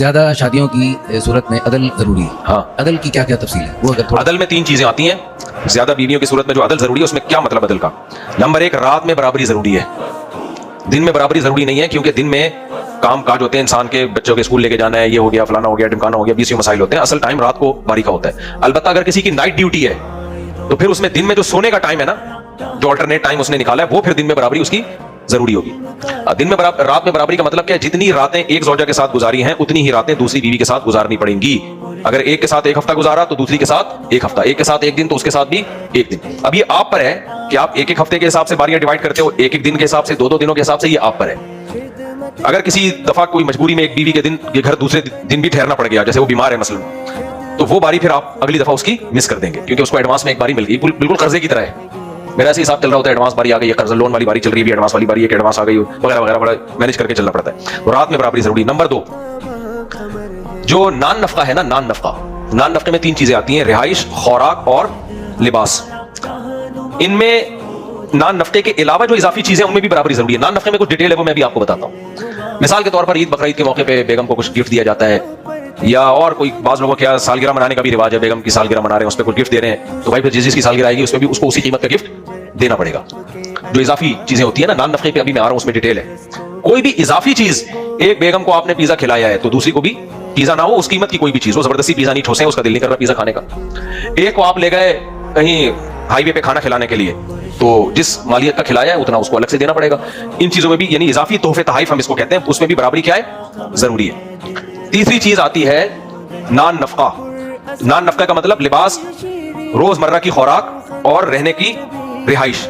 زیادہ شادیوں کی صورت میں عدل ضروری ہے. ہاں، عدل کی کیا کیا تفصیل ہے وہ اگر تھوڑا. عدل میں 3 چیزیں آتی ہیں. زیادہ بیویوں کی صورت میں جو عدل ضروری ہے اس میں کیا مطلب عدل کا؟ نمبر 1، رات میں برابری ضروری ہے. دن میں برابری ضروری نہیں ہے، کیونکہ دن میں کام کاج ہوتے ہیں انسان کے، بچوں کے اسکول لے کے جانا ہے، یہ ہو گیا، فلانا ہو گیا، ڈمکانا ہو گیا، 20 مسائل ہوتے ہیں. اصل ٹائم رات کو باری کا ہوتا ہے. البتہ اگر کسی کی نائٹ ڈیوٹی ہے تو پھر اس میں دن میں جو سونے کا ٹائم ہے نا، جو الٹرنیٹ ٹائم اس نے نکالا ہے، وہ پھر دن میں برابری اس کی ضروری ہوگی. دن میں رات میں برابری کا مطلب کیا ہے؟ جتنی راتیں ایک زوجہ کے ساتھ گزاری ہیں اتنی ہی راتیں دوسری بیوی کے ساتھ گزارنی پڑیں گی. اگر ایک کے ساتھ ایک ہفتہ گزارا تو دوسری کے ساتھ ایک ہفتہ، ایک کے ساتھ ایک دن تو اس کے ساتھ بھی ایک دن. اب یہ آپ پر ہے کہ آپ ایک ایک ہفتے کے حساب سے باریاں ڈیوائڈ کرتے ہو، ایک ایک دن کے حساب سے، 2 دنوں کے حساب سے، یہ آپ پر ہے. اگر کسی دفعہ کوئی مجبوری میں ایک بیوی کے دن کے گھر دوسرے دن بھی ٹھہرنا پڑ گیا، جیسے وہ بیمار ہے مثلا، تو وہ باری پھر آپ اگلی دفعہ اس کی مس کر دیں گے، کیونکہ اس کو ایڈوانس میں ایک باری مل گئی. بالکل قرضے کی طرح ہے. میرا ایسے حساب چل رہا ہوتا ہے، ایڈوانس باری آ گئی ہے، قرض لون والی باری چل رہی ہے، ایڈوانس والی باری ہے کہ ایڈوانس آ گئی وغیرہ وغیرہ، بڑا مینج کر کے چلنا پڑتا ہے. تو رات میں برابری ضروری. نمبر 2، جو نان نفقہ ہے نا، نان نفقے میں 3 چیزیں آتی ہیں: رہائش، خوراک اور لباس. ان میں نان نفقے کے علاوہ جو اضافی چیزیں ان میں بھی برابری ضروری ہے. نان نفقے میں کچھ ڈیٹیل ہے، وہ میں بھی آپ کو بتاتا ہوں. مثال کے طور پر عید بقرعید کے موقع پہ بیگم کو کچھ گفٹ دیا جاتا ہے، یا اور کوئی بعض لوگوں کیا سالگرہ منانے کا بھی رواج ہے، بیگم کی سالگرہ منا رہے ہیں، اس پہ کچھ گفٹ دے رہے ہیں، تو بھائی پھر جس کی سالگرہ آئے گی اس پہ بھی اس کو اسی قیمت کا گفٹ دینا پڑے گا. جو اضافی چیزیں ہوتی ہیں نا نان نفقے پہ، ابھی میں آ رہا ہوں، اس میں ڈیٹیل ہے. کوئی بھی اضافی چیز، ایک بیگم کو آپ نے پیزا کھلایا ہے تو دوسری کو بھی پیزا نہ ہو، اس قیمت کی کوئی بھی چیز، وہ زبردستی پیزا نہیں ٹھوسے، اس کا دل نہیں کر رہا پیزا کھانے کا. ایک کو آپ لے گئے کہیں ہائی وے پہ کھانا کھلانے کے لیے، تو جس مالیت کا کھلایا ہے اتنا اس کو الگ سے دینا پڑے گا. ان چیزوں میں بھی، یعنی اضافی تحفے تحائف ہم اس کو کہتے ہیں، اس میں بھی برابری کیا ہے؟ ضروری ہے. تیسری چیز آتی ہے نان نفقہ. نان نفقہ کا مطلب لباس، روز مرہ کی خوراک اور رہنے کی رہائش.